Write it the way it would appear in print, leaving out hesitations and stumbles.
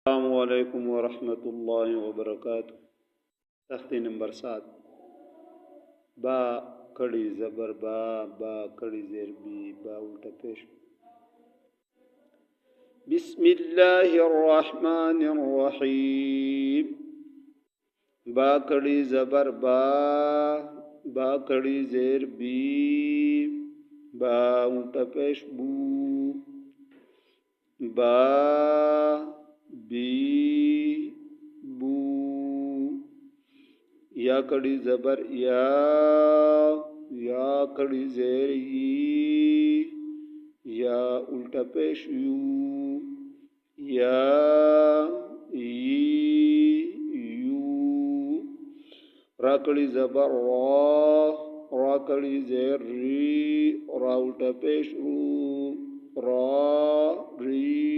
अस्सलामुअलैकुम वरहमतुल्लाहि वबरकातुहू। तख्ती नंबर 7। बा कड़ी ज़बर बा कड़ी ज़ेर बी, बा उल्टा पेश। बिस्मिल्लाहिर्रहमानिर्रहीम। बा कड़ी ज़बर बा कड़ी ज़ेर बी, बा उल्टा पेश बू, बा बी बू। या कड़ी ज़बर या कड़ी ज़ेर या उल्टा पेश यू, या यू। रा कड़ी ज़बर रा कड़ी ज़ेर रा उल्टा पेश रू, रा री।